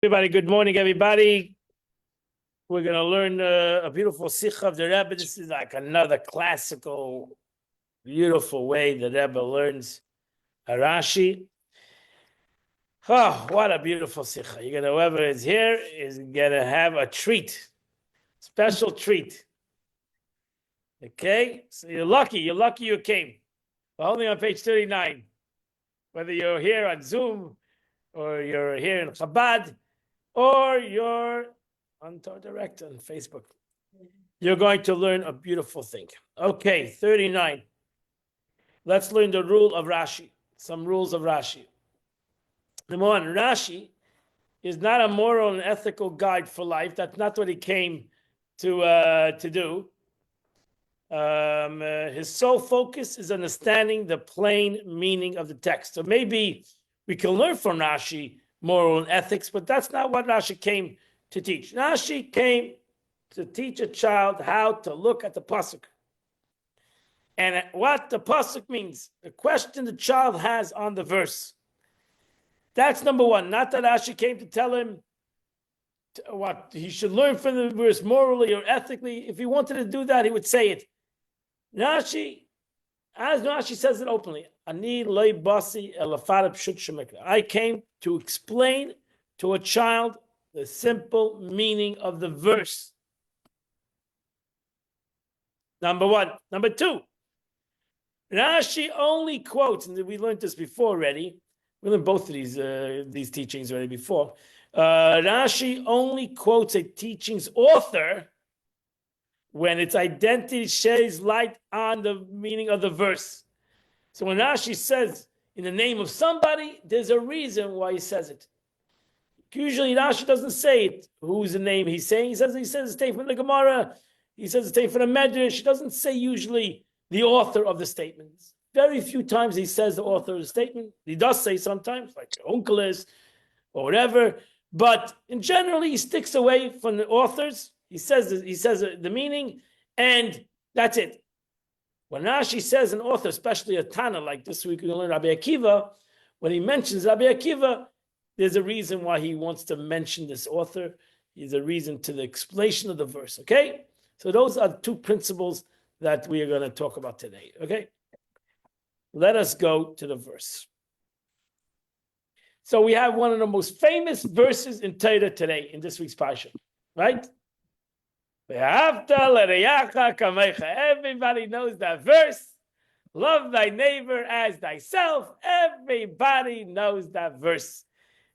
Everybody, good morning, everybody. We're going to learn a beautiful sikh of the Rebbe. This is like another classical, beautiful way the Rebbe learns Rashi. Oh, what a beautiful sikh. You're going to, whoever is here is going to have a treat, special treat. Okay? So you're lucky you came. We're only on page 39. Whether you're here on Zoom or you're here in Chabad, or you're on Torah Direct on Facebook. You're going to learn a beautiful thing. Okay, 39. Let's learn the rule of Rashi. Some rules of Rashi. Number one, Rashi is not a moral and ethical guide for life. That's not what he came to do. His sole focus is understanding the plain meaning of the text. So maybe we can learn from Rashi moral and ethics, but that's not what Rashi came to teach. Rashi came to teach a child how to look at the pasuk and what the pasuk means. The question the child has on the verse. That's number one. Not that Rashi came to tell him what he should learn from the verse morally or ethically. If he wanted to do that, he would say it. Rashi, as Rashi says it openly, I came to explain to a child the simple meaning of the verse. Number one. Number two, Rashi only quotes, and we learned this before already. We learned both of these teachings already before. Rashi only quotes a teaching's author when its identity sheds light on the meaning of the verse. So when Rashi says in the name of somebody, there's a reason why he says it. Usually Rashi doesn't say it, who's the name he's saying. He says it's taken from the Gemara. He says it's taken from the Medrash. He doesn't say usually the author of the statement. Very few times he says the author of the statement. He does say sometimes, like Onkelos or whatever. But in general, he sticks away from the authors. He says the meaning, and that's it. When Rashi says an author, especially a Tana, like this week we're going to learn Rabbi Akiva, when he mentions Rabbi Akiva, there's a reason why he wants to mention this author. There's a reason to the explanation of the verse, okay? So those are two principles that we are going to talk about today, okay? Let us go to the verse. So we have one of the most famous verses in Torah today, in this week's Parsha, right? Everybody knows that verse. Love thy neighbor as thyself. Everybody knows that verse.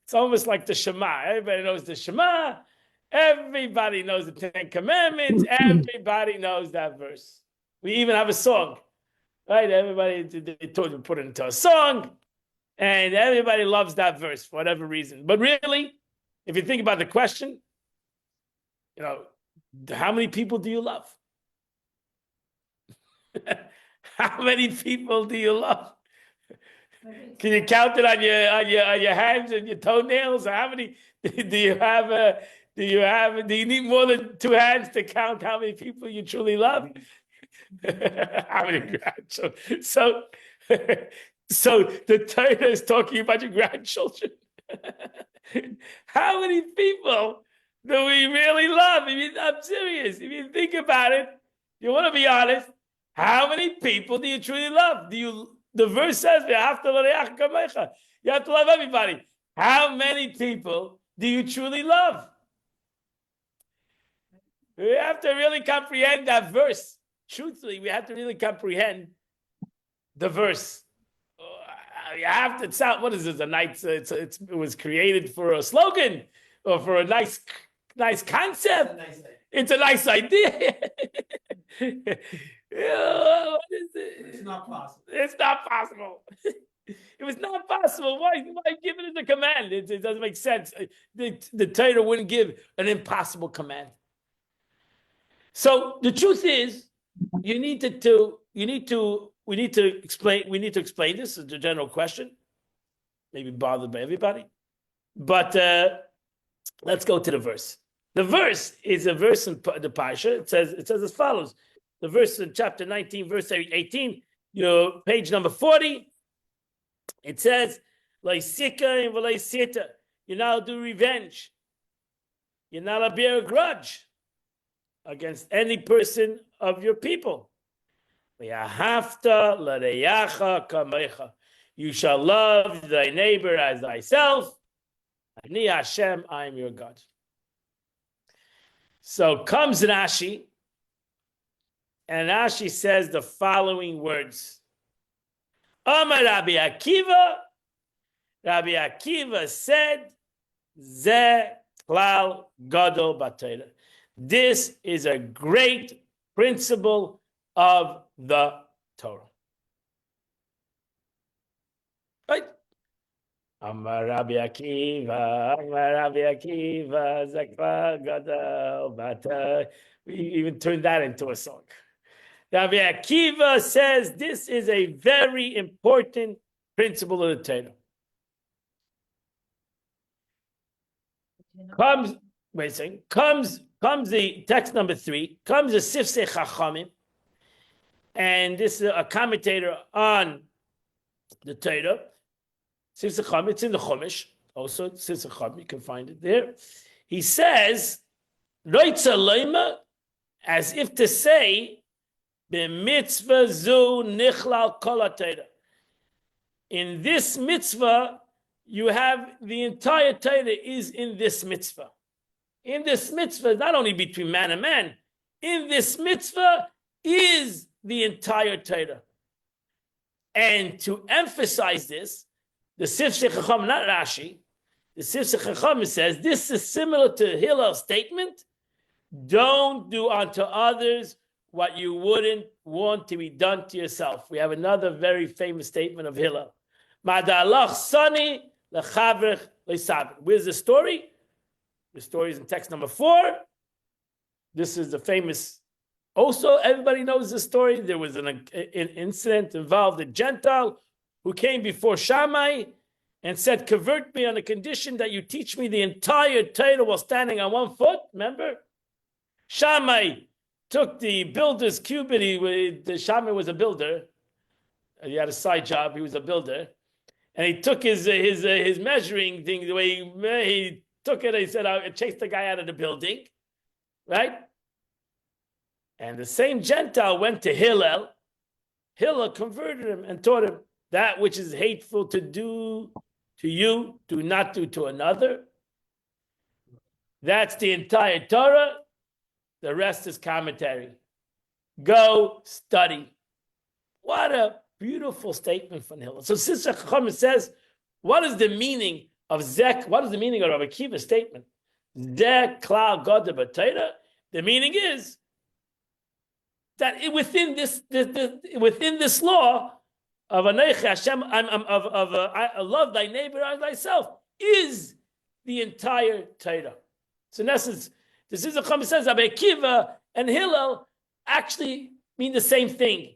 It's almost like the Shema. Everybody knows the Shema. Everybody knows the Ten Commandments. Everybody knows that verse. We even have a song, right? Everybody, they told you to put it into a song, and everybody loves that verse for whatever reason. But really, if you think about the question, how many people do you love? How many people do you love? Can you count it on your hands and your toenails? Or how many do you have? Do you need more than two hands to count how many people you truly love? How many grandchildren? So the Torah is talking about your grandchildren. How many people do we really love? I mean, I'm serious. If you think about it, you want to be honest. How many people do you truly love? The verse says, you have to love everybody. How many people do you truly love? We have to really comprehend that verse. Truthfully, we have to really comprehend the verse. You have to sound, what is this? It was created for a slogan or for a nice concept. It's a nice idea. What is it? It's not possible. It's not possible. It was not possible. Why give it as a command? It doesn't make sense. The Torah wouldn't give an impossible command. So the truth is, we need to explain this as a general question, maybe bothered by everybody. But let's go to the verse. The verse is a verse in the Parsha. It says as follows. The verse in chapter 19, verse 18, page number 40. It says, "Laisika and v'laisita." You now do revenge You're not allowed to bear a grudge against any person of your people. You shall love thy neighbor as thyself. Ani Hashem, I am your God. So comes Rashi, and Rashi says the following words. Amar Rabbi Akiva. Rabbi Akiva said, Ze klal gadol b'Torah. This is a great principle of the Torah. Right? Amar Rabbi Akiva, Ze klal gadol b'Torah. We even turned that into a song. Rabbi Akiva says this is a very important principle of the Torah. Comes the text number 3, comes the Sifsei Chachamim, and this is a commentator on the Torah. Sifsei Chachamim, it's in the Chumash, also Sifsei Chachamim, you can find it there. He says, Roitza Leima, as if to say, B'mitzvah zu nichlal kol ha-Torah. In this mitzvah, you have the entire Torah is in this mitzvah. In this mitzvah, not only between man and man, in this mitzvah is the entire Torah. And to emphasize this, the Sifsei Chacham, not Rashi, the Sifsei Chacham says, this is similar to Hillel's statement, don't do unto others what you wouldn't want to be done to yourself. We have another very famous statement of Hillel. Madalach sani lechavrich leisavik. Where's the story? The story is in text number 4. This is the famous, also everybody knows the story. There was an incident involved a Gentile who came before Shammai and said, convert me on the condition that you teach me the entire Torah while standing on one foot. Remember? Shammai took the builder's cubit. The Shammai was a builder. He had a side job. He was a builder. And he took his measuring thing, the way he took it, he said, I chased the guy out of the building, right? And the same Gentile went to Hillel. Hillel converted him and taught him that which is hateful to do to you, do not do to another. That's the entire Torah. The rest is commentary. Go study. What a beautiful statement from Hillel. So Sifsei Chachamim says, what is the meaning of Zek? What is the meaning of Rabbi Akiva's statement? Zek klal gadol b'Torah. The meaning is that within this law of Anochi Hashem, I love thy neighbor as thyself, is the entire Torah. So in essence, the Sifsei Chachamim says Rabbi Akiva and Hillel actually mean the same thing.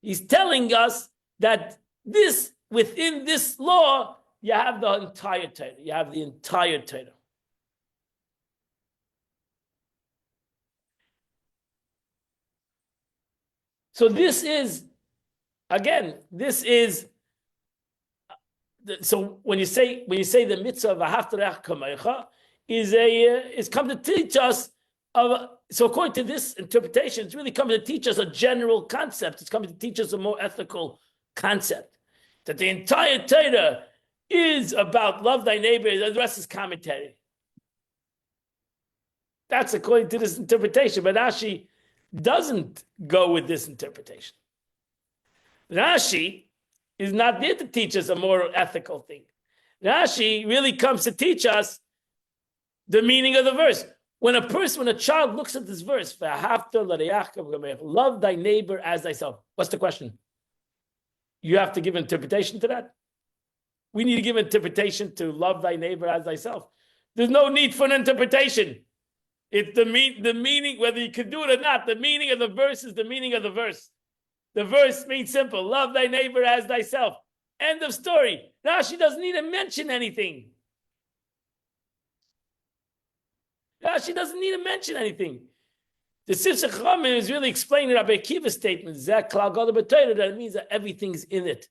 He's telling us that within this law, you have the entire Torah. You have the entire Torah. So this is, again, so when you say the mitzvah of Ahavta Re'ach Kamecha is come to teach us so according to this interpretation, it's really coming to teach us a general concept. It's coming to teach us a more ethical concept. That the entire Torah is about love thy neighbor, the rest is commentary. That's according to this interpretation, but Rashi doesn't go with this interpretation. Rashi is not there to teach us a more ethical thing. Rashi really comes to teach us the meaning of the verse. When a child looks at this verse, love thy neighbor as thyself. What's the question? You have to give interpretation to that. We need to give interpretation to love thy neighbor as thyself. There's no need for an interpretation. It's the meaning, whether you can do it or not, the meaning of the verse is the meaning of the verse. The verse means simple, love thy neighbor as thyself. End of story. Rashi doesn't need to mention anything. Rashi doesn't need to mention anything. The Sifsei Chachamim is really explaining Rabbi Akiva's statement, Zek klal gadol b'Torah, that it means that everything's in it.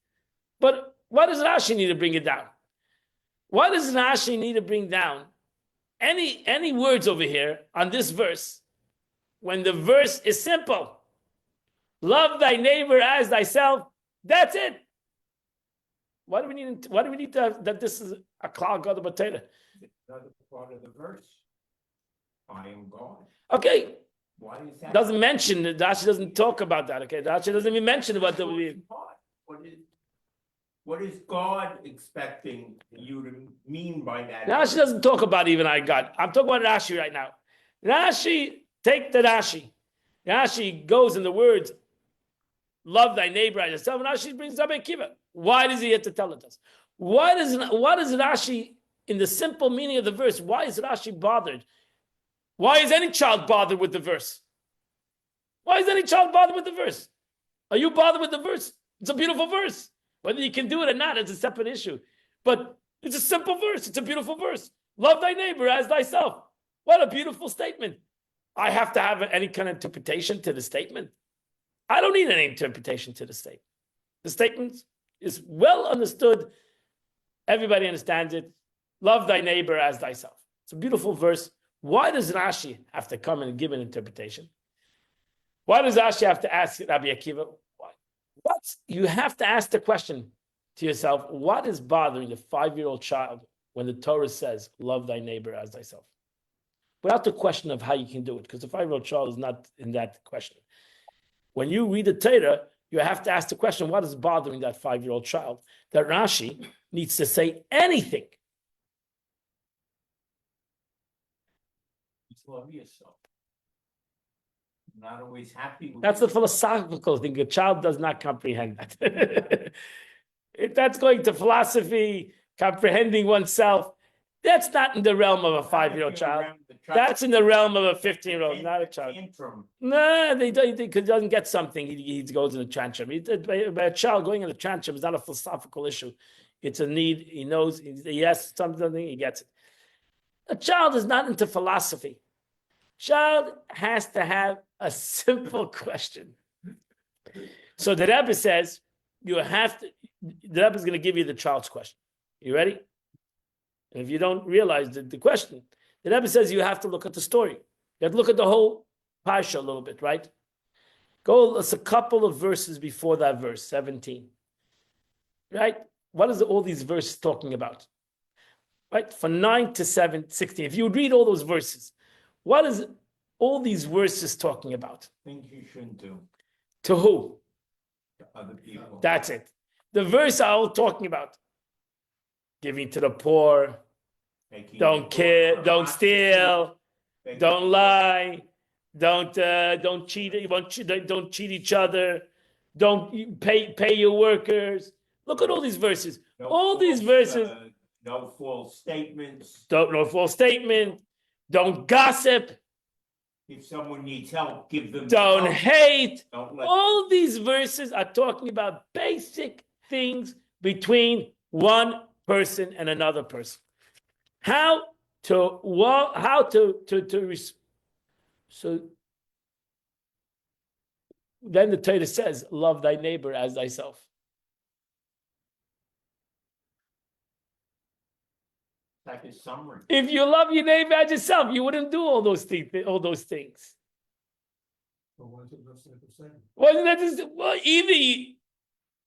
But why does Rashi need to bring it down? Why does Rashi need to bring down any words over here on this verse, when the verse is simple, love thy neighbor as thyself, that's it. Why do we need to have that this is a klal gadol b'Torah? Another part of the verse. I am God. Okay. Why is that? Doesn't mention it. Rashi doesn't talk about that. Okay, Rashi doesn't even mention what the. What is God expecting you to mean by that? Rashi doesn't talk about even I God. I'm talking about Rashi right now. Rashi, take the Rashi. Rashi goes in the words, love thy neighbor as yourself, and Rashi brings Rabbi Akiva. Why does he have to tell it us? What is Rashi, in the simple meaning of the verse, why is Rashi bothered? Why is any child bothered with the verse? Why is any child bothered with the verse? Are you bothered with the verse? It's a beautiful verse. Whether you can do it or not, it's a separate issue. But it's a simple verse. It's a beautiful verse. Love thy neighbor as thyself. What a beautiful statement. I have to have any kind of interpretation to the statement. I don't need any interpretation to the statement. The statement is well understood. Everybody understands it. Love thy neighbor as thyself. It's a beautiful verse. Why does Rashi have to come and give an interpretation? Why does Rashi have to ask Rabbi Akiva? You have to ask the question to yourself, what is bothering the 5-year-old child when the Torah says, love thy neighbor as thyself? Without the question of how you can do it, because the 5-year-old child is not in that question. When you read the Torah, you have to ask the question, what is bothering that 5-year-old child? That Rashi needs to say anything. Love yourself. Not always happy with That's the philosophical thing. A child does not comprehend that. If that's going to philosophy, comprehending oneself, that's not in the realm of a 5-year-old child. That's in the realm of a 15-year-old, not a child. No, he doesn't get something. He goes in a tantrum. A child going in a tantrum is not a philosophical issue. It's a need. He knows. He has something. He gets it. A child is not into philosophy. Child has to have a simple question. So the Rebbe says, the Rebbe is going to give you the child's question. You ready? And if you don't realize the question, the Rebbe says you have to look at the story. You have to look at the whole Parsha a little bit, right? It's a couple of verses before that verse, 17. Right? What is all these verses talking about? Right? From 9 to 16. If you read all those verses, what is all these verses talking about? Things you shouldn't do. To who? To other people. That's it. The verse are all talking about giving to the poor, don't kill, don't steal, don't lie, don't cheat, don't cheat each other, don't pay your workers. Look at all these verses. These verses. No false statements. No false statement. Don't gossip. If someone needs help, give them. Don't help. hate. All these verses are talking about basic things between one person and another person. So then the Torah says, love thy neighbor as thyself. Like a summary. If you love your neighbor as yourself, you wouldn't do all those things. But why is it necessary to say? Wasn't that just,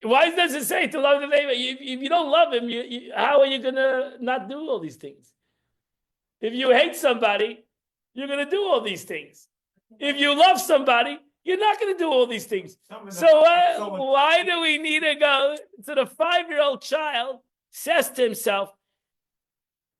why is that to say to love the neighbor? If you don't love him, how are you gonna not do all these things? If you hate somebody, you're gonna do all these things. If you love somebody, you're not gonna do all these things. So why do we need to go to the 5-year-old child says to himself,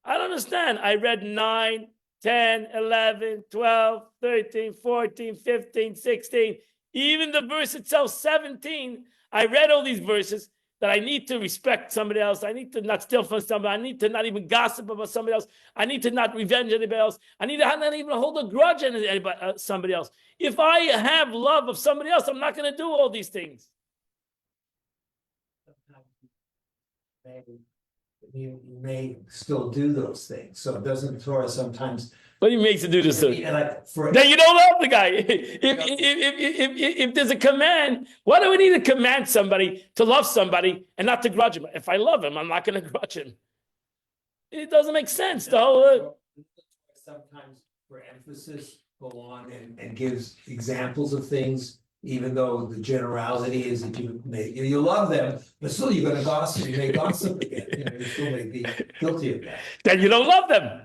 I don't understand. I read 9, 10, 11, 12, 13, 14, 15, 16, even the verse itself, 17. I read all these verses that I need to respect somebody else. I need to not steal from somebody. I need to not even gossip about somebody else. I need to not revenge anybody else. I need to not even hold a grudge on anybody, somebody else. If I have love of somebody else, I'm not going to do all these things. You may still do those things. So doesn't the Torah sometimes? What do you make to do this? Then you don't love the guy. If there's a command, why do we need to command somebody to love somebody and not to grudge him? If I love him, I'm not going to grudge him. It doesn't make sense. The whole emphasis go on and gives examples of things, even though the generality is that you love them, but still you're gonna gossip, you may gossip again, you still may be guilty of that. Then you don't love them.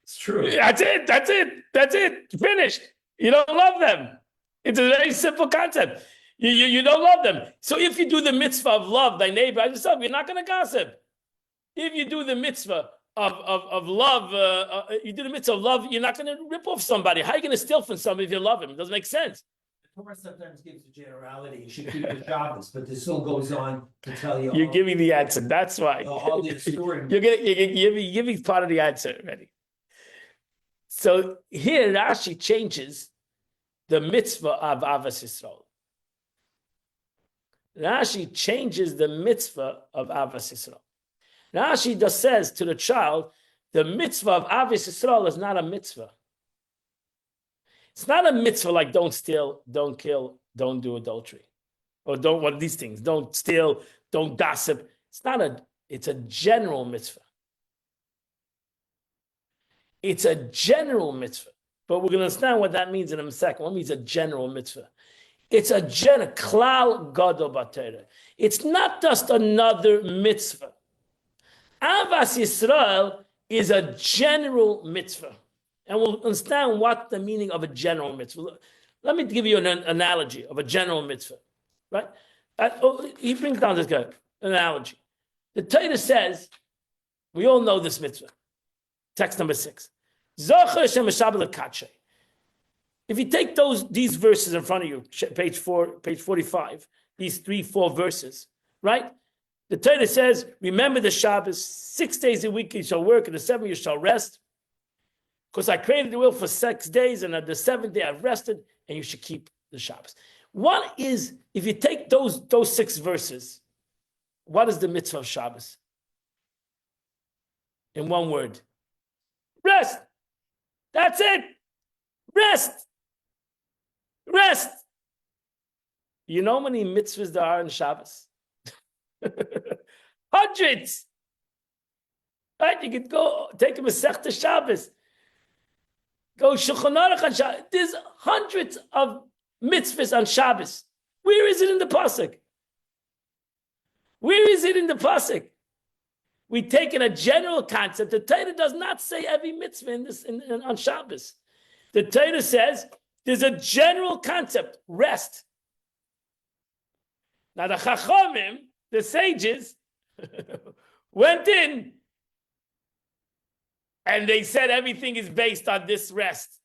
It's true. That's it. Finished. You don't love them. It's a very simple concept. You don't love them. So if you do the mitzvah of love thy neighbor as yourself, you're not going to gossip. If you do the mitzvah of love, you do the mitzvah of love, you're not going to rip off somebody. How are you going to steal from somebody if you love him? It doesn't make sense. The Torah sometimes gives a generality, you should keep the Shabbos, but this still goes on to tell you. You're giving the answer. That's why. All the story. You're giving part of the answer already. So here Rashi changes the mitzvah of Avas Yisrael. Rashi changes the mitzvah of Avas Yisrael. Rashi just says to the child, the mitzvah of Avas Yisrael is not a mitzvah. It's not a mitzvah like don't steal, don't kill, don't do adultery. Or don't one of these things. Don't steal, don't gossip. It's a general mitzvah. It's a general mitzvah. But we're going to understand what that means in a second. What means a general mitzvah? It's a klal gadol b'Torah. It's not just another mitzvah. Avas Yisrael is a general mitzvah. And we'll understand what the meaning of a general mitzvah. Let me give you an analogy of a general mitzvah. Right? He brings down this guy, analogy. The Torah says, we all know this mitzvah. Text number 6. If you take these verses in front of you, page 45, these 3-4 verses, right? The Torah says, remember the Shabbos, 6 days a week you shall work, and the 7th you shall rest. Because I created the world for 6 days, and on the 7th day I've rested, and you should keep the Shabbos. What is, if you take those 6 verses, what is the mitzvah of Shabbos? In one word. Rest. That's it. Rest. Rest. You know how many mitzvahs there are in Shabbos? Hundreds. Right? You could go take a Masechta Shabbos. Go Shulchan Aruch on Shabbos. There's hundreds of mitzvahs on Shabbos. Where is it in the pasuk? Where is it in the pasuk? We take in a general concept. The Torah does not say every mitzvah on Shabbos. The Torah says there's a general concept, rest. Now the Chachamim, the sages, went in and they said everything is based on this rest.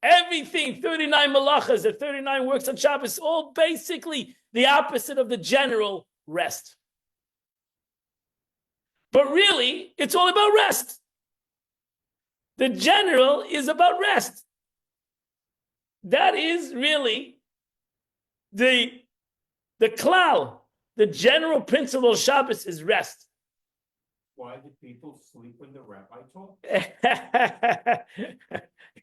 Everything, 39 malachas, the 39 works on Shabbos, all basically the opposite of the general rest. But really, it's all about rest. The general is about rest. That is really the klal. The general principle of Shabbos is rest. Why do people sleep when the rabbi talks?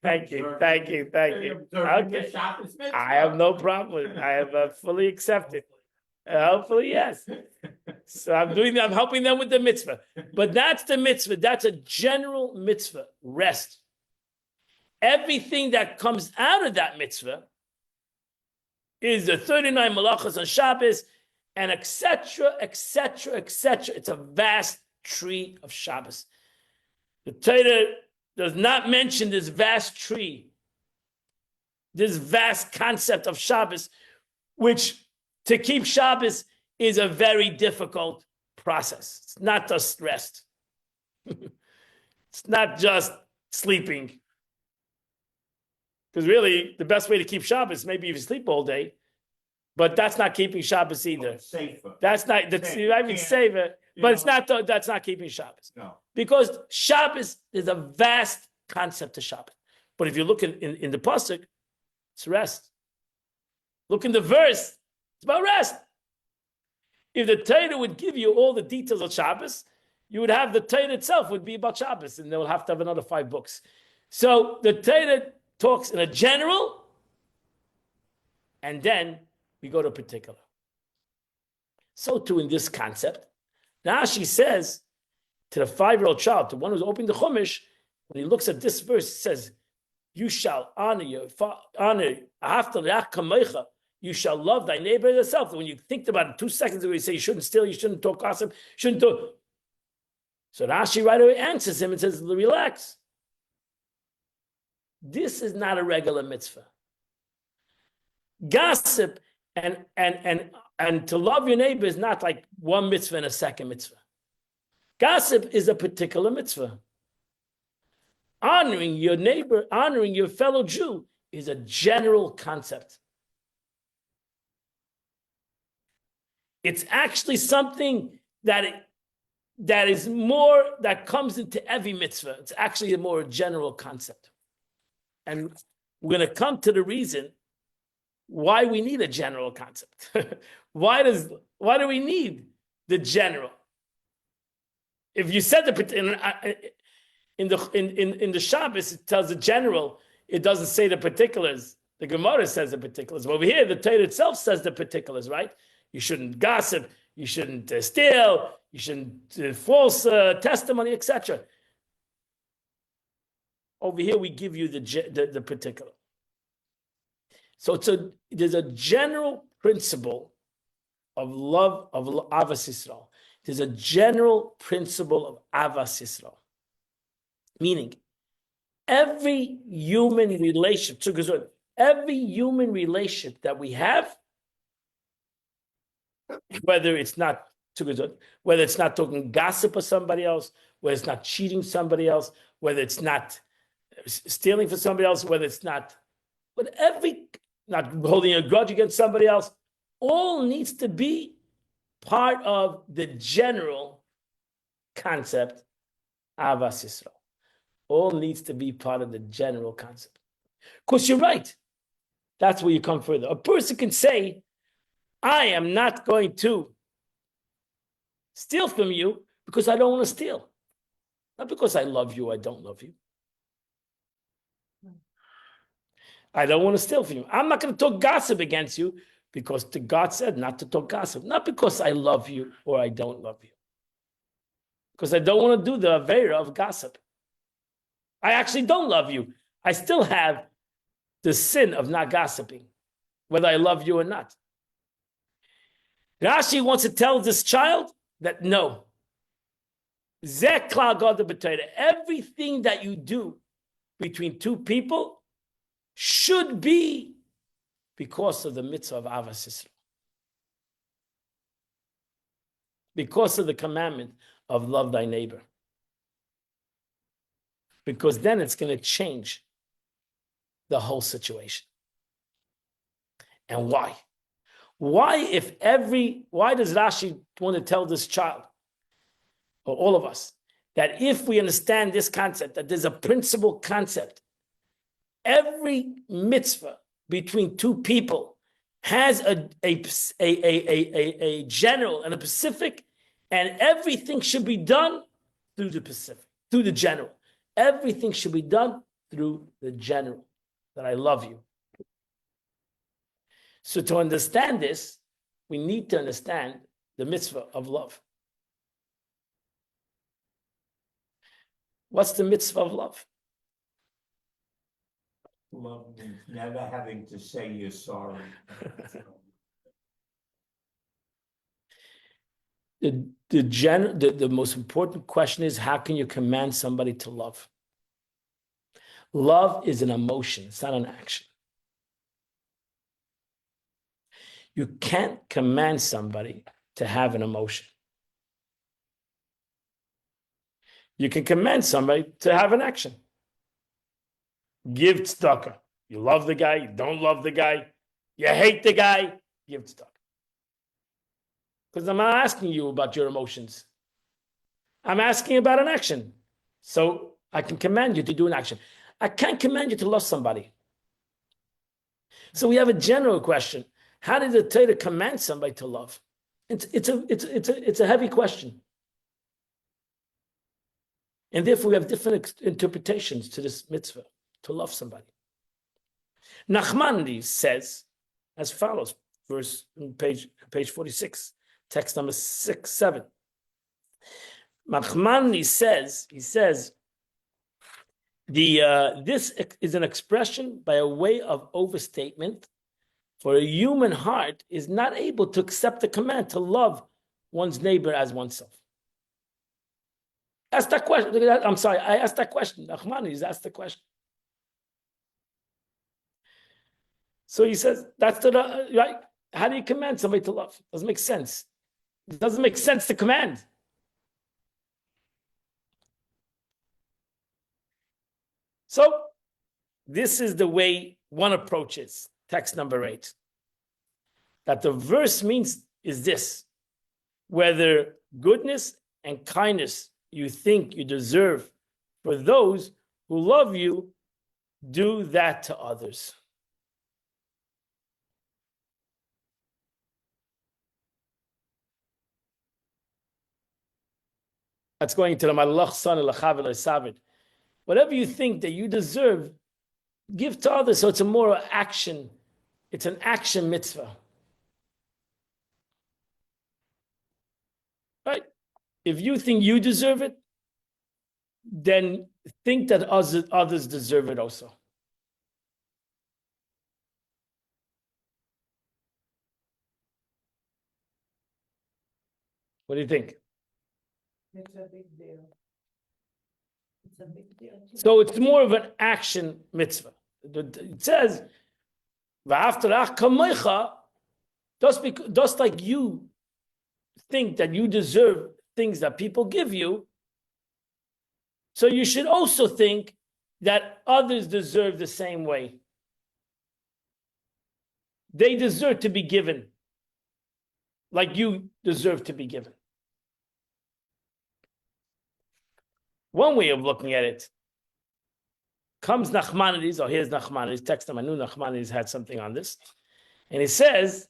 Thank you. Okay. I have no problem. I have fully accepted. Hopefully, yes. So I'm helping them with the mitzvah. But that's the mitzvah. That's a general mitzvah. Rest. Everything that comes out of that mitzvah is the 39 malachas on Shabbos and etc., etc., etc. It's a vast tree of Shabbos. The Torah does not mention this vast tree, this vast concept of Shabbos, which to keep Shabbos is a very difficult process. It's not just rest. It's not just sleeping. Because really, the best way to keep Shabbos, maybe if you sleep all day, but that's not keeping Shabbos either. Safer. That's not, I mean, safer, but it's not, that's not keeping Shabbos. No. Because Shabbos is a vast concept of Shabbos. But if you look in the pasuk, it's rest. Look in the verse, it's about rest. If the Torah would give you all the details of Shabbos, you would have the Torah itself would be about Shabbos, and they will have to have another 5 books. So the Torah talks in a general, and then we go to particular. So too in this concept, now she says to the 5-year-old child, to one who's opening the Chumash, when he looks at this verse, it says, you shall honor you shall love thy neighbor as yourself. When you think about it, 2 seconds ago, you say you shouldn't steal, you shouldn't talk gossip, shouldn't do. So Rashi right away answers him and says, relax. This is not a regular mitzvah. Gossip and to love your neighbor is not like one mitzvah and a second mitzvah. Gossip is a particular mitzvah. Honoring your neighbor, honoring your fellow Jew is a general concept. It's actually something that is more, that comes into every mitzvah. It's actually a more general concept. And we're going to come to the reason why we need a general concept. Why do we need the general? If you said in the Shabbos, it tells the general, it doesn't say the particulars. The Gemara says the particulars. But over here, the Torah itself says the particulars, right? You shouldn't gossip, you shouldn't steal, you shouldn't false testimony, etc. Over here, we give you the particular. So there's a general principle of love of Avas Yisrael. There's a general principle of Avas Yisrael. Meaning, every human relationship that we have, whether it's not talking gossip of somebody else, whether it's not cheating somebody else, whether it's not stealing for somebody else, whether it's not holding a grudge against somebody else, all needs to be part of the general concept, Avas Yisrael. All needs to be part of the general concept. Of course, you're right. That's where you come further. A person can say, I am not going to steal from you because I don't want to steal. Not because I love you, I don't love you. I don't want to steal from you. I'm not going to talk gossip against you because God said not to talk gossip. Not because I love you or I don't love you. Because I don't want to do the avera of gossip. I actually don't love you. I still have the sin of not gossiping, whether I love you or not. Rashi wants to tell this child that no. Everything that you do between two people should be because of the mitzvah of Avas Yisrael. Because of the commandment of love thy neighbor. Because then it's going to change the whole situation. And why? Why does Rashi want to tell this child, or all of us, that if we understand this concept, that there's a principal concept, every mitzvah between two people has a general and a specific, and everything should be done through the specific, through the general. Everything should be done through the general, that I love you. So to understand this, we need to understand the mitzvah of love. What's the mitzvah of love? Love means never having to say you're sorry. The most important question is, how can you command somebody to love? Love is an emotion, it's not an action. You can't command somebody to have an emotion. You can command somebody to have an action. Give tzedakah. You love the guy, you don't love the guy, you hate the guy, give tzedakah. Because I'm not asking you about your emotions. I'm asking about an action. So I can command you to do an action. I can't command you to love somebody. So we have a general question. How did the Torah command somebody to love? It's a heavy question. And therefore we have different interpretations to this mitzvah, to love somebody. Nachmanides says as follows, verse page 46, text number 6-7. Nachmanides says, This is an expression by a way of overstatement, for a human heart is not able to accept the command to love one's neighbor as oneself. Ask that question. I'm sorry, I asked that question. Nachmanides asked the question. So he says, that's the right. How do you command somebody to love? Doesn't make sense. It doesn't make sense to command. So this is the way one approaches text number 8. That the verse means is this: whether goodness and kindness you think you deserve for those who love you, do that to others. That's going to the Malach son Savid. Whatever you think that you deserve, give to others. So it's a more action. It's an action mitzvah. Right? If you think you deserve it, then think that others deserve it also. What do you think? It's a big deal. It's a big deal. So it's more of an action mitzvah. It says, just like you think that you deserve things that people give you, so you should also think that others deserve the same way. They deserve to be given like you deserve to be given. One way of looking at it comes Nachmanides, here's Nachmanides, text him, I knew Nachmanides had something on this. And he says,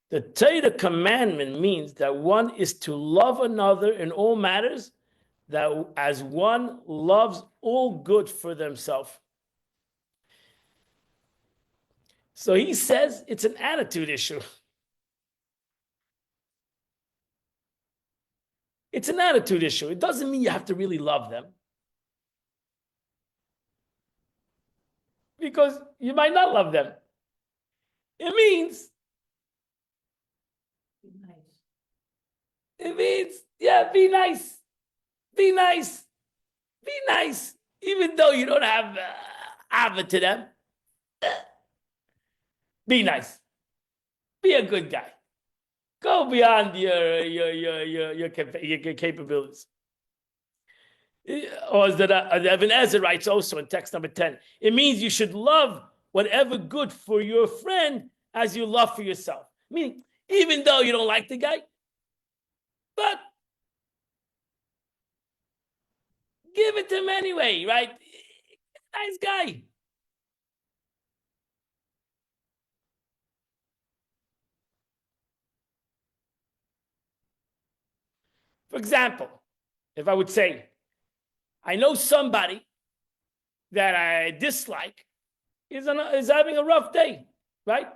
the Torah commandment means that one is to love another in all matters, that as one loves all good for themselves. So he says it's an attitude issue. It's an attitude issue. It doesn't mean you have to really love them. Because you might not love them. It means, yeah, be nice. Be nice. Be nice. Even though you don't have ava to them. Be nice. Be a good guy. Go beyond your capabilities. Or as Evan Ezer writes also in text number 10, it means you should love whatever good for your friend as you love for yourself. Meaning, even though you don't like the guy, but give it to him anyway, right? Nice guy. For example, if I would say, I know somebody that I dislike is having a rough day, right?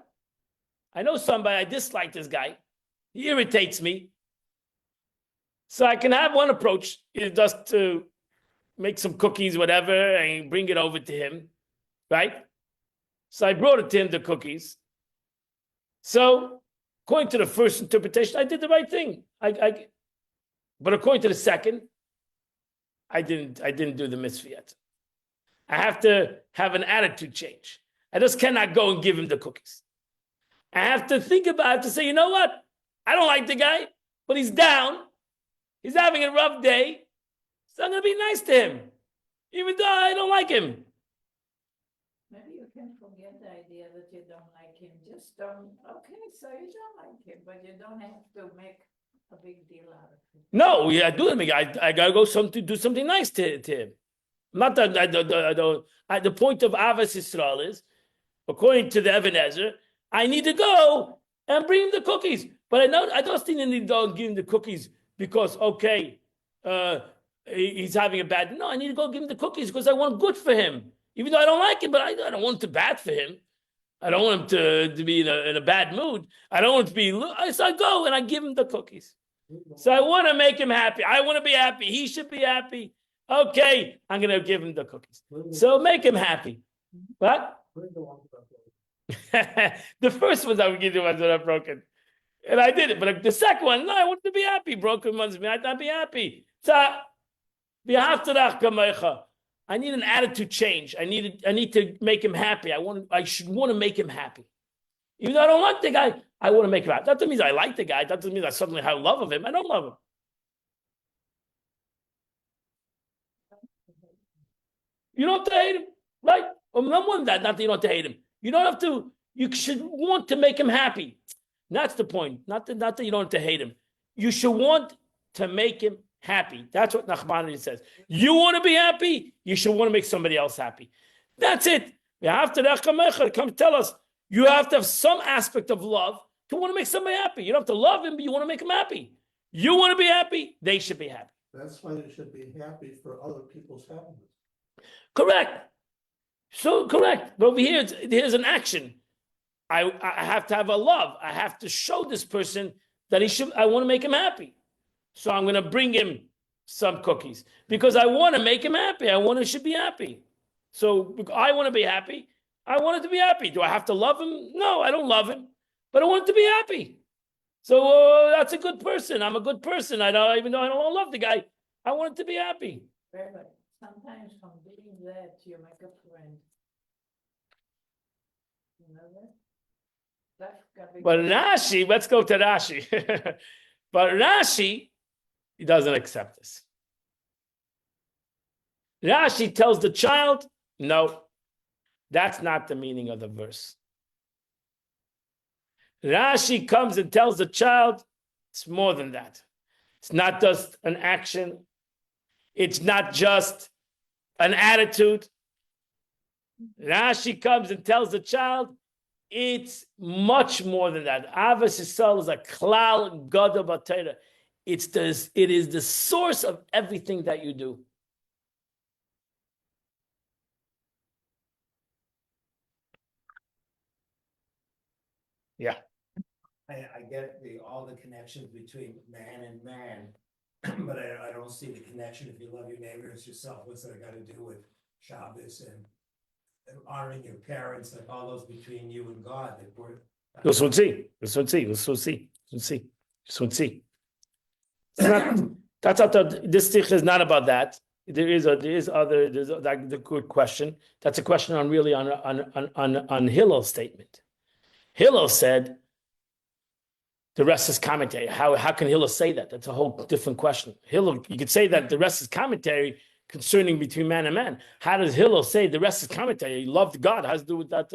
I know somebody, I dislike this guy. He irritates me. So I can have one approach, is just to make some cookies, whatever, and bring it over to him, right? So I brought it to him, the cookies. So according to the first interpretation, I did the right thing. But according to the second, I didn't do the mitzvah yet. I have to have an attitude change. I just cannot go and give him the cookies. I have to think about it, to say, you know what? I don't like the guy, but he's down. He's having a rough day. So I'm going to be nice to him, even though I don't like him. Maybe you can forget the idea that you don't like him. Just don't, okay, so you don't like him, but you don't have to make a big deal out of it. No, yeah, I gotta go do something nice to him. Not that the point of Avos Yisrael is, according to the Evan Ezer, I need to go and bring him the cookies. But I just didn't need to go and give him the cookies because he's having a bad. No, I need to go give him the cookies because I want good for him. Even though I don't like him, but I don't want it bad for him. I don't want him to be in a bad mood. I don't want to be. So I go and I give him the cookies. So I want to make him happy. I want to be happy. He should be happy. Okay, I'm going to give him the cookies. So make him happy. What? The first ones I would give the ones that are broken. And I did it. But the second one, no, I wanted to be happy. Broken ones, I not be happy. So, I need an attitude change. I need to make him happy. I should want to make him happy. Even though I don't like the guy, I want to make him happy. That doesn't mean I like the guy. That doesn't mean I suddenly have love of him. I don't love him. You don't have to hate him, right? Or no more than that, not that you don't have to hate him. You don't have to, you should want to make him happy. That's the point. Not that you don't have to hate him. You should want to make him happy. That's what Nachmanides says. You want to be happy, you should want to make somebody else happy. That's it. You have to come tell us. You have to have some aspect of love to want to make somebody happy. You don't have to love him, but you want to make him happy. You want to be happy, they should be happy. That's why they should be happy for other people's happiness. Correct. So correct. But over here, here's an action. I have to have a love. I have to show this person that I want to make him happy. So I'm going to bring him some cookies because I want to make him happy. He should be happy. So I want to be happy. I want it to be happy. Do I have to love him? No, I don't love him, but I want it to be happy. So that's a good person. I'm a good person. Even though I don't love the guy, I want it to be happy. Sometimes from doing that, you make a friend. You know that? But Rashi, let's go to Rashi. But Rashi, he doesn't accept this. Rashi tells the child, no, that's not the meaning of the verse. Rashi comes and tells the child, it's more than that. It's not just an action. It's not just an attitude. Rashi comes and tells the child, it's much more than that. Avos Yisrael is a klal gadol b'Torah. It is the source of everything that you do. Yeah. I get all the connections between man and man, but I don't see the connection. If you love your neighbor as yourself, what's that got to do with Shabbos and honoring your parents, like all those between you and God? We'll soon see. That's not this sikh is not about that. There's the good question. That's a question on Hillel's statement. Hillel said the rest is commentary. How can Hillel say that? That's a whole different question. Hillel, you could say that the rest is commentary concerning between man and man. How does Hillel say the rest is commentary? He loved God. How does to do with that?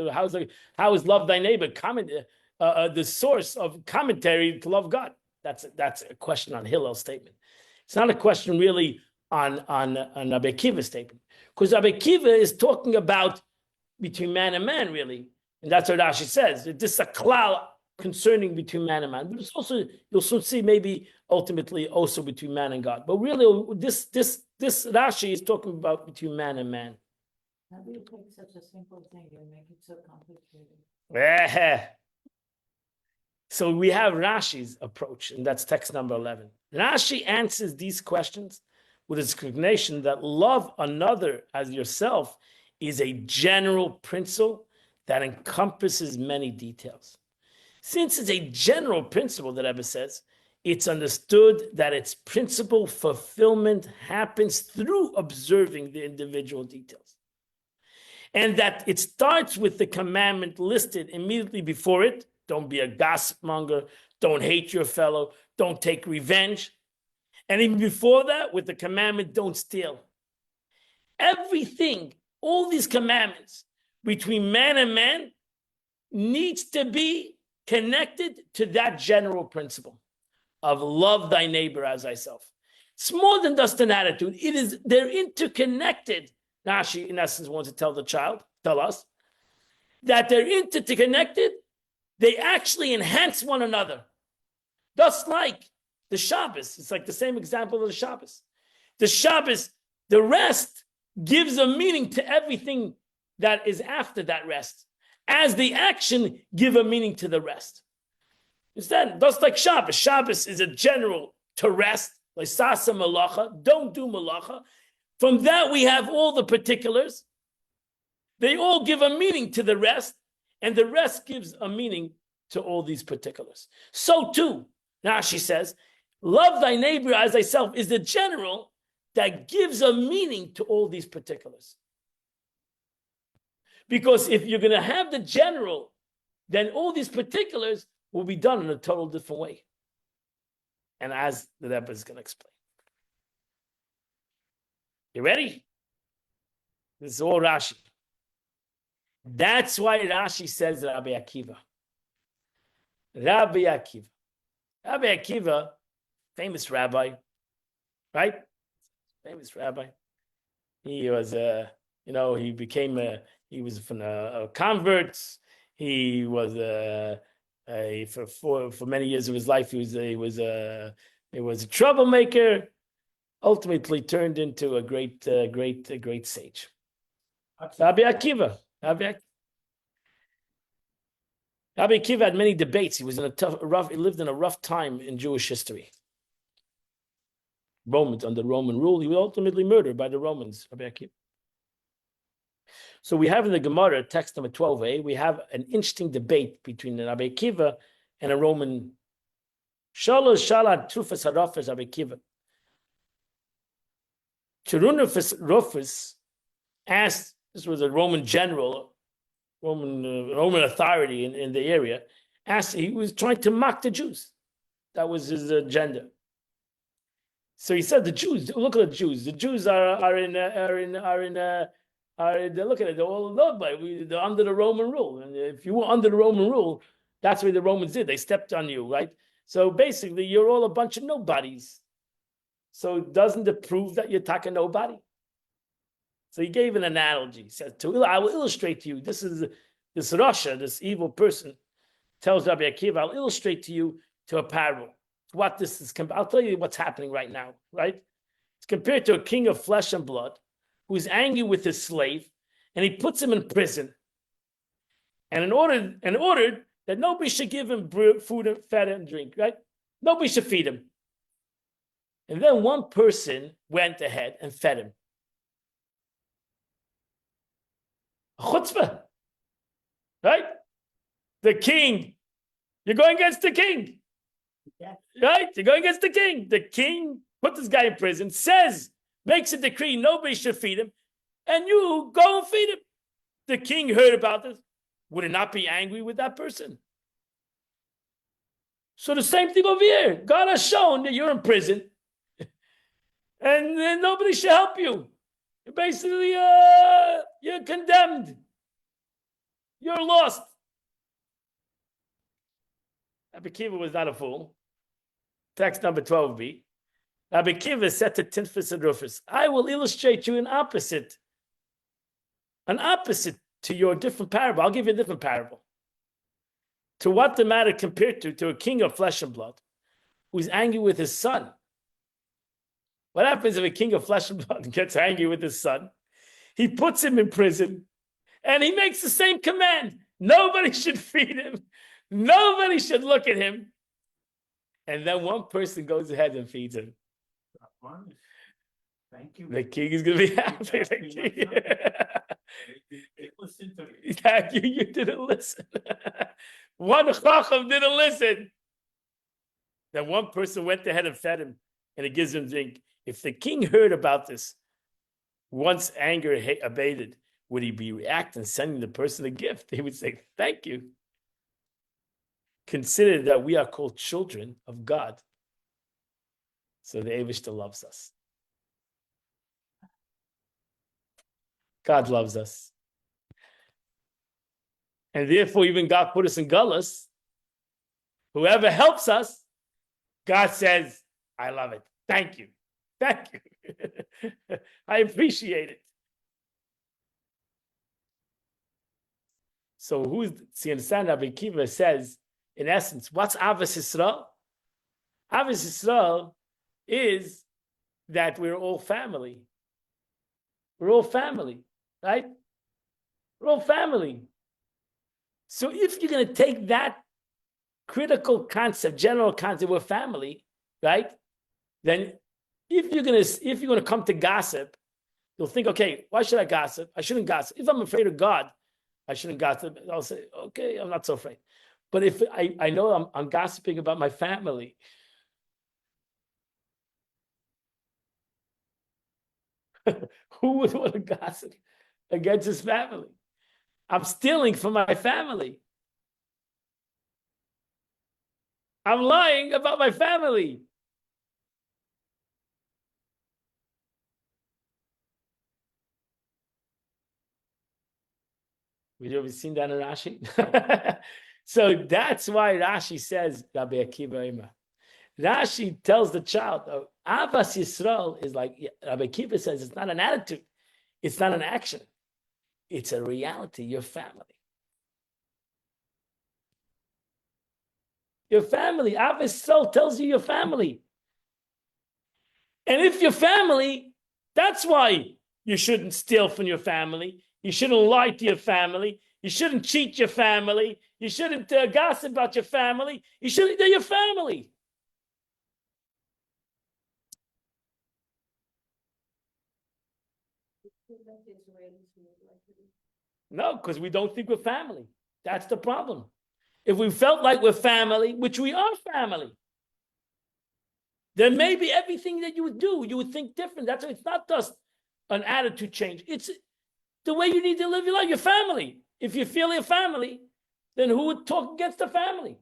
How is love thy neighbor the source of commentary to love God? That's a question on Hillel's statement. It's not a question really on Rabbi Akiva's statement, because Rabbi Akiva is talking about between man and man, really, and that's what Rashi says. This is a klal concerning between man and man, but it's also, you'll soon see, maybe ultimately also between man and God. But really, this Rashi is talking about between man and man. How do you take such a simple thing and make it so complicated? So we have Rashi's approach, and that's text number 11. Rashi answers these questions with its recognition that love another as yourself is a general principle that encompasses many details. Since it's a general principle, that Rebbe says, it's understood that its principal fulfillment happens through observing the individual details. And that it starts with the commandment listed immediately before it. Don't be a gossip monger. Don't hate your fellow. Don't take revenge. And even before that, with the commandment, don't steal. Everything, all these commandments between man and man needs to be connected to that general principle of love thy neighbor as thyself. It's more than just an attitude. They're interconnected. Rashi, in essence, wants to tell us, that they're interconnected. They actually enhance one another. Just like the Shabbos. It's like the same example of the Shabbos. The Shabbos, the rest gives a meaning to everything that is after that rest, as the action give a meaning to the rest. Instead, just like Shabbos. Shabbos is a general to rest, like sasa malacha, don't do malacha. From that, we have all the particulars. They all give a meaning to the rest, and the rest gives a meaning to all these particulars. So too, Rashi says, love thy neighbor as thyself is the general that gives a meaning to all these particulars. Because if you're going to have the general, then all these particulars will be done in a total different way. And as the Rebbe is going to explain. You ready? This is all Rashi. That's why Rashi says Rabbi Akiva. Rabbi Akiva. Rabbi Akiva, famous rabbi, right? Famous rabbi. He was, he became he was from converts. He was for many years of his life. He was a troublemaker. Ultimately, turned into a great sage. Rabbi Akiva. Rabbi Akiva had many debates. He was in he lived in a rough time in Jewish history. Romans, under Roman rule, he was ultimately murdered by the Romans, Rabbi Akiva. So we have in the Gemara, text number 12a, we have an interesting debate between Rabbi Akiva and a Roman. Shalosh Shalad Trufas Harafas Rabbi Akiva. Cherunufus Rufus asked, this was a Roman general, Roman authority in the area, asked, he was trying to mock the Jews. That was his agenda. So he said, the Jews, look at the Jews. The Jews look at it, they're all loved by it. They're under the Roman rule. And if you were under the Roman rule, that's what the Romans did. They stepped on you, right? So basically, you're all a bunch of nobodies. So doesn't it prove that you're talking nobody? So he gave an analogy. He said, I will illustrate to you. This Russia, this evil person, tells Rabbi Akiva, I'll illustrate to you to a parable. What this is, I'll tell you what's happening right now, right? It's compared to a king of flesh and blood who is angry with his slave, and he puts him in prison. And in order that nobody should give him food and fed and drink, right? Nobody should feed him. And then one person went ahead and fed him. Chutzpah, right? The king, you're going against the king, right? You're going against the king. The king put this guy in prison, makes a decree, nobody should feed him, and you go and feed him. The king heard about this. Would it not be angry with that person? So the same thing over here. God has shown that you're in prison, and nobody should help you. Basically, you're condemned. You're lost. Rabbi Akiva was not a fool. Text number 12b. Rabbi Akiva said to Tinfus and Rufus, I will illustrate you an opposite to your different parable. I'll give you a different parable. To what the matter compared to a king of flesh and blood who's angry with his son. What happens if a king of flesh and blood gets angry with his son? He puts him in prison and he makes the same command. Nobody should feed him. Nobody should look at him. And then one person goes ahead and feeds him. Thank you. The king is going to be happy. Listen to me. You didn't listen. One chacham didn't listen. Then one person went ahead and fed him, and it gives him drink. If the king heard about this, once anger abated, would he be reacting, sending the person a gift? He would say, thank you. Consider that we are called children of God. So the Eivishter loves us. God loves us. And therefore, even God put us in Gullus. Whoever helps us, God says, I love it. Thank you. Thank you. I appreciate it. So you understand, Rabbi Akiva says, in essence, what's Avos Yisrael? Avos Yisrael is that we're all family. We're all family, right? We're all family. So if you're going to take that critical concept, general concept, we're family, right? Then if you're going to come to gossip You'll think, okay, why should I gossip? I shouldn't gossip. If I'm afraid of God, I shouldn't gossip. I'll say, okay, I'm not so afraid. But if I know I'm gossiping about my family, who would want to gossip against his family? I'm stealing from my family. I'm lying about my family. Have you ever seen that in Rashi? So that's why Rashi says, Rabbi Akiva Ima. Rashi tells the child, Avas Yisrael is like, Rabbi Akiva says, it's not an attitude. It's not an action. It's a reality, your family. Your family, Avas Yisrael tells you your family. And if your family, that's why you shouldn't steal from your family. You shouldn't lie to your family. You shouldn't cheat your family. You shouldn't gossip about your family. You shouldn't do your family. No, because we don't think we're family. That's the problem. If we felt like we're family, which we are family, then maybe everything that you would do, you would think different. That's why it's not just an attitude change. It's the way you need to live your life, your family. If you feel your family, then who would talk against the family?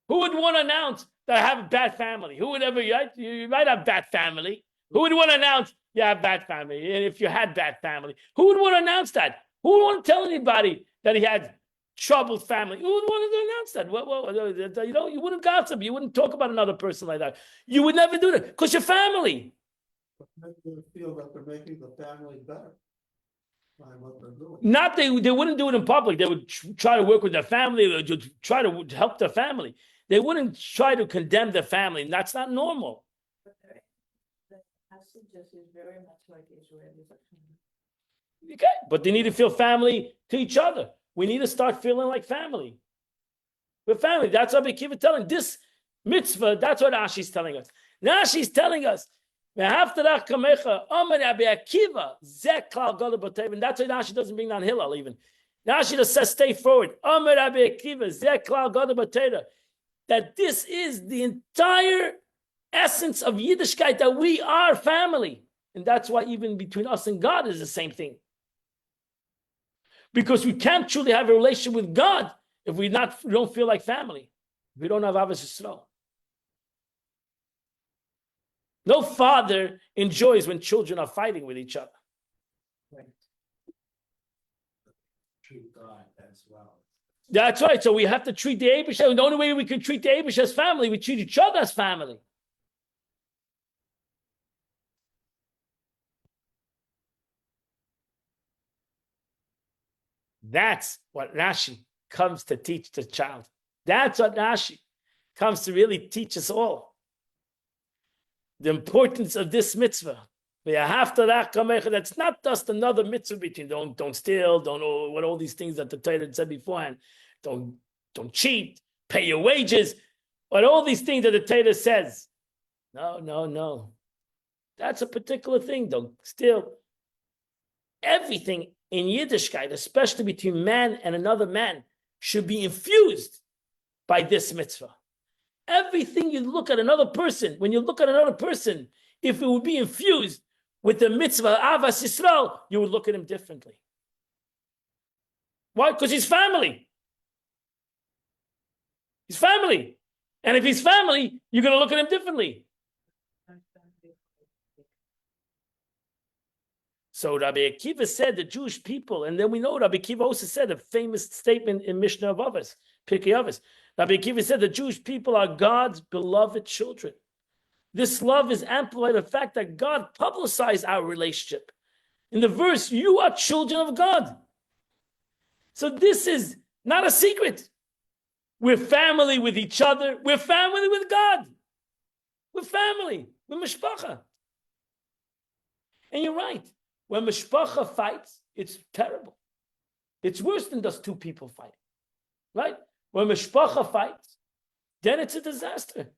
Who would want to announce that I have a bad family? Who would ever, you might have bad family. Who would want to announce you have bad family? And if you had bad family, who would want to announce that? Who would want to tell anybody that he had troubled family? Who would want to announce that? You wouldn't gossip. You wouldn't talk about another person like that. You would never do that because you're family. But make them feel that they're making the family better by what they're doing. Not they wouldn't do it in public. They would try to work with their family. They would try to help their family. They wouldn't try to condemn their family. And that's not normal. The passage is very much like Israelis. Okay, but they need to feel family to each other. We need to start feeling like family. We're family. That's what we keep telling. This mitzvah, that's what Rashi's telling us. Rashi's telling us, and that's why Rashi doesn't bring down Hillel even. Rashi just says, stay forward. That this is the entire essence of Yiddishkeit, that we are family. And that's why even between us and God is the same thing. Because we can't truly have a relationship with God if we don't feel like family. If we don't have Avos Yisrael. No father enjoys when children are fighting with each other. Treat God as well. That's right. So we have to treat the Eibush. The only way we can treat the Eibush as family, we treat each other as family. That's what Rashi comes to teach the child. That's what Rashi comes to really teach us all. The importance of this mitzvah. That's not just another mitzvah between don't steal, don't what all these things that the Torah said beforehand. Don't cheat, pay your wages, but all these things that the Torah says. No. That's a particular thing. Don't steal. Everything in Yiddishkeit, especially between man and another man, should be infused by this mitzvah. Everything you look at another person, when you look at another person, if it would be infused with the mitzvah Avas Yisrael, you would look at him differently. Why? Because he's family. He's family. And if he's family, you're going to look at him differently. So Rabbi Akiva said the Jewish people, and then we know Rabbi Akiva also said a famous statement in Mishnah of Avos, Pirkei Avos. Rabbi Akiva said the Jewish people are God's beloved children. This love is amplified by the fact that God publicized our relationship. In the verse, you are children of God. So this is not a secret. We're family with each other. We're family with God. We're family. We're mishpacha. And you're right. When mishpacha fights, it's terrible. It's worse than just two people fighting. Right? When mishpacha fights, then it's a disaster.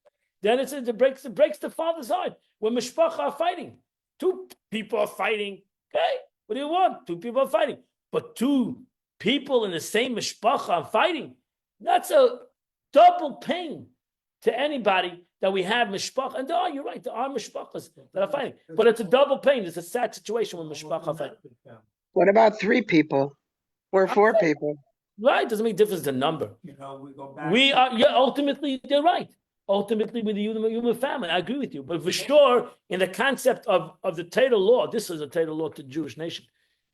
Then it breaks the father's heart. When mishpacha are fighting, two people are fighting, Okay, what do you want? Two people are fighting, but two people in the same mishpacha are fighting. That's a double pain to anybody that we have mishpacha. And you're right, there are mishpachas that are fighting, but it's a double pain. It's a sad situation when mishpacha are fighting. What about 3 people or 4 people? Right, doesn't make a difference the number. You know, we go back. We are, yeah, ultimately, they're right. Ultimately, with the human family, I agree with you. But for sure, in the concept of the Torah law, this is a Torah law to the Jewish nation.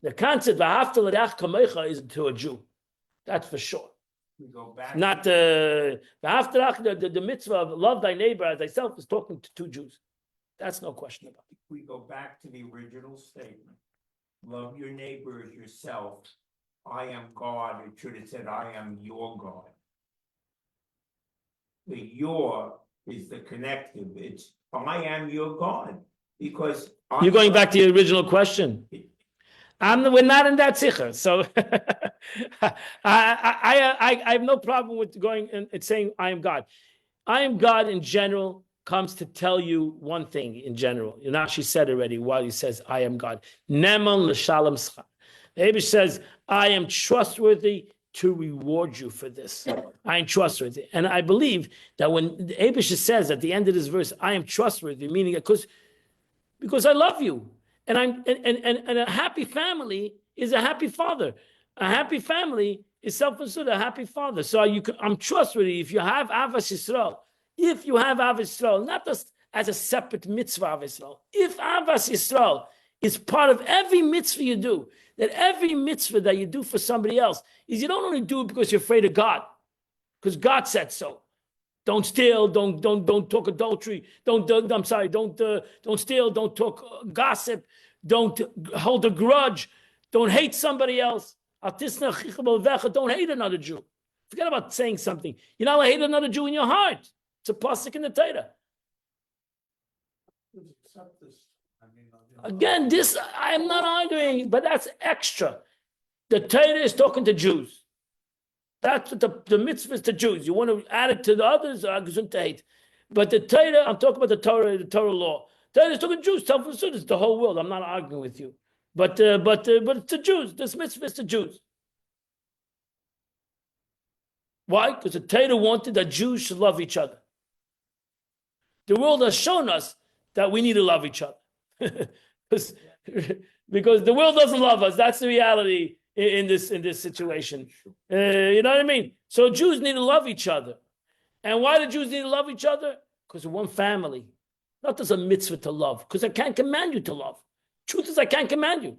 The concept of is to a Jew. That's for sure. We go back. Not the mitzvah of love thy neighbor as thyself is talking to 2 Jews. That's no question about it. We go back to the original statement. Love your neighbor as yourself. I am God. It should have said, I am your God. The your is the connective. It's I am your God. Because You're going back to the original question. We're not in that sikha, so I have no problem with going and saying I am God. I am God in general comes to tell you one thing in general. Rashi said already while he says I am God. Neman l'shalom schar. The Abish says I am trustworthy to reward you for this. I am trustworthy, and I believe that when the Abish says at the end of this verse, I am trustworthy, meaning because I love you. And a happy family is a happy father. A happy family is self-assured, a happy father. So I'm trustworthy if you have Avas Yisrael. If you have Avas Yisrael, not just as a separate mitzvah of Yisrael. If Avas Yisrael is part of every mitzvah you do, that every mitzvah that you do for somebody else is you don't only do it because you're afraid of God, because God said so. Don't steal. Don't talk adultery. Don't steal. Don't talk gossip. Don't hold a grudge. Don't hate somebody else. Don't hate another Jew. Forget about saying something. You're not allowed to hate another Jew in your heart. It's a pasuk in the Torah. Again, this I am not arguing, but that's extra. The Torah is talking to Jews. That's what the mitzvah is to Jews. You want to add it to the others, to hate. But the Torah, I'm talking about the Torah law. Torah is talking to Jews. It's the whole world. I'm not arguing with you. But it's the Jews. This mitzvah is to Jews. Why? Because the Torah wanted that Jews should love each other. The world has shown us that we need to love each other. because the world doesn't love us. That's the reality in this situation. You know what I mean? So Jews need to love each other. And why do Jews need to love each other? Because we're one family. Not as a mitzvah to love, because I can't command you to love. Truth is, I can't command you.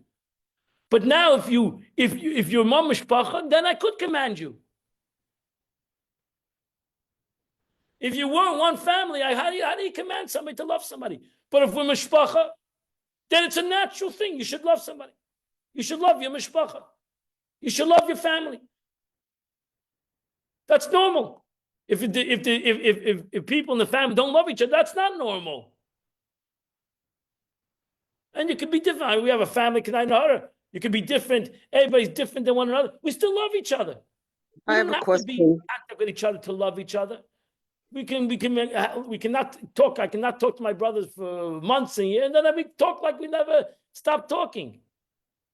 But now if you're mom mishpacha, then I could command you. If you weren't one family, how do you command somebody to love somebody? But if we're mishpacha, then it's a natural thing. You should love somebody. You should love your mishpacha. You should love your family. That's normal. If people in the family don't love each other, that's not normal. And you can be different. We have a family, you can be different. Everybody's different than one another. We still love each other. I have a question. We don't have to be active with each other to love each other. We cannot talk. I cannot talk to my brothers for months and years, and then we talk like we never stop talking.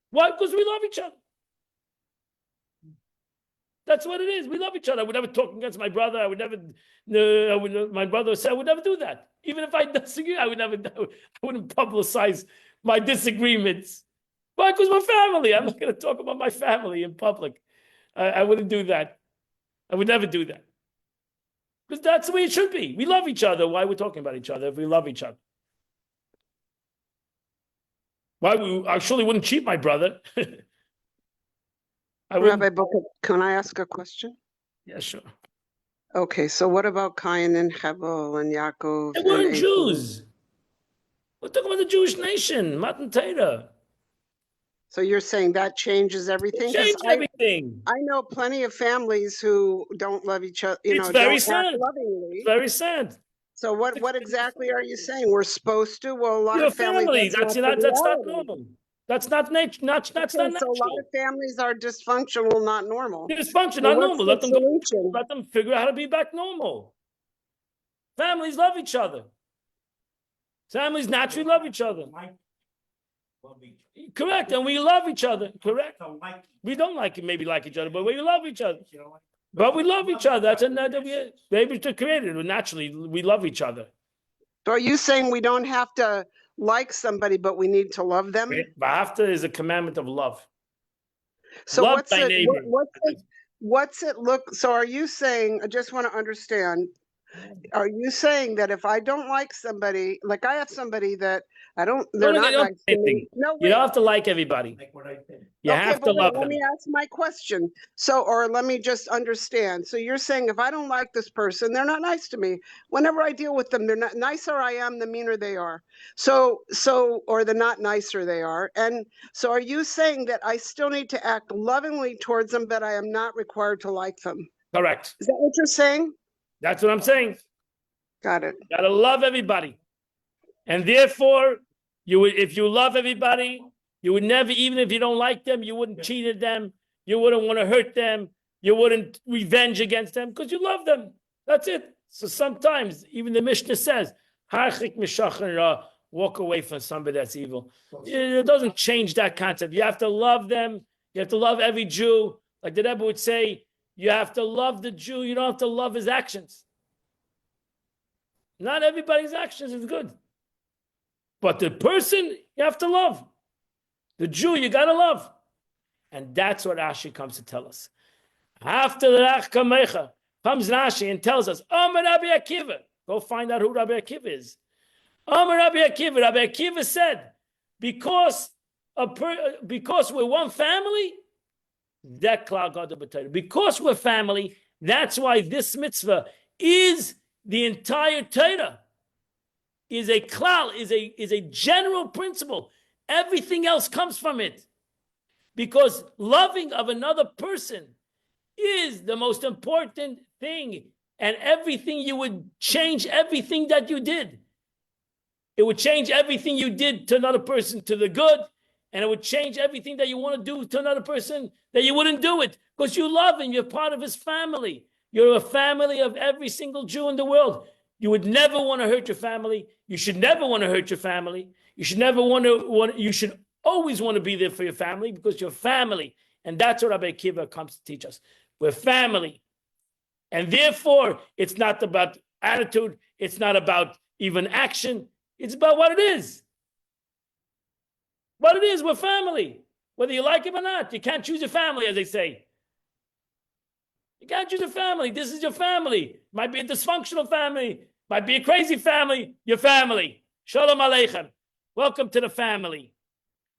Why? Because we love each other. That's what it is. We love each other. I would never talk against my brother. I would never. My brother said I would never do that. Even if I disagree, I wouldn't publicize my disagreements. Why? Because we're family. I'm not going to talk about my family in public. I wouldn't do that. I would never do that. Because that's the way it should be. We love each other. Why are we talking about each other if we love each other? I surely wouldn't cheat my brother. Rabbi Boker, can I ask a question? Yeah, sure. Okay, so what about Cain and Hevel and Yaakov? They weren't and Jews. We're talking about the Jewish nation, Matan Torah. So you're saying that changes everything? It changed everything. I know plenty of families who don't love each other. It's very sad. Lovingly. It's very sad. So what exactly are you saying? We're supposed to? Well, a lot Your of families. family. That's not normal. That's not nature. That's not So natural. a lot of families are dysfunctional, not normal. Dysfunction, Well, not normal. what's the solution? Let them figure out how to be back normal. Families love each other. Families naturally love each other. love each Correct, and we love each other. Correct. other. To like We don't maybe like each other, but we love each other. you know, But we love each other. That's another. We're able to create it. Naturally, we love each other. So are you saying we don't have to like somebody, but we need to love them? V'ahavta is a commandment of love. So Love what's thy it, neighbor. what's it look, so are you saying, I just want to understand, are you saying that if I don't like somebody, like I have somebody that they're Don't not get- nice to me. anything. No, You wait. don't have to like everybody. like what I said. You Okay, have but to wait, love let them. me ask my question. So, or let me just understand. So you're saying if I don't like this person, they're not nice to me. Whenever I deal with them, they're not nicer I am, the meaner they are. So, or the not nicer they are. And so are you saying that I still need to act lovingly towards them, but I am not required to like them? Correct. Is that what you're saying? That's what I'm saying. Got it. Gotta love everybody. And therefore, if you love everybody, you would never, even if you don't like them, you wouldn't cheat at them, you wouldn't want to hurt them, you wouldn't revenge against them because you love them. That's it. So sometimes even the Mishnah says, "Harchik mishachar ra," walk away from somebody that's evil. It doesn't change that concept. You have to love them. You have to love every Jew. Like the Rebbe would say, you have to love the Jew. You don't have to love his actions. Not everybody's actions is good. But the person, you have to love. The Jew, you got to love. And that's what Rashi comes to tell us. After the Rach Kamecha, comes Rashi and tells us, Amar Rabbi Akiva. Go find out who Rabbi Akiva is. Amar Rabbi Akiva said, because we're one family, because we're family, that's why this mitzvah is the entire Torah. Is a klal, is a general principle. Everything else comes from it. Because loving of another person is the most important thing. And everything, you would change everything that you did. It would change everything you did to another person to the good. And it would change everything that you want to do to another person that you wouldn't do it. Because you love him, you're part of his family. You're a family of every single Jew in the world. You would never want to hurt your family. You should never want to hurt your family. You should never you should always want to be there for your family because you're family. And that's what Rabbi Akiva comes to teach us. We're family. And therefore, it's not about attitude. It's not about even action. It's about what it is. What it is, we're family. Whether you like it or not. You can't choose your family, as they say. You can't choose a family. This is your family. Might be a dysfunctional family. Might be a crazy family. Your family. Shalom Aleichem. Welcome to the family.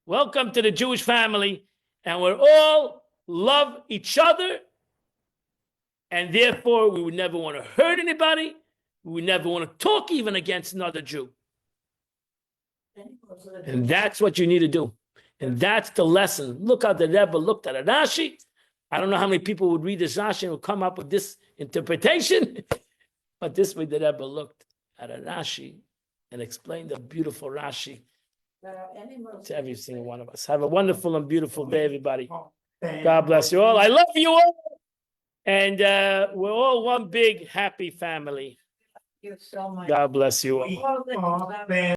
Welcome to the Jewish family. And we're all love each other. And therefore, we would never want to hurt anybody. We would never want to talk even against another Jew. And that's what you need to do. And that's the lesson. Look how the Rebbe looked at Rashi. I don't know how many people would read this Rashi and would come up with this interpretation. But this way the Rebbe looked at a Rashi and explained a beautiful Rashi to every single one of us. Have a wonderful and beautiful day, everybody. God bless you all. I love you all. And we're all one big happy family. Thank you so much. God bless you all. Oh, man.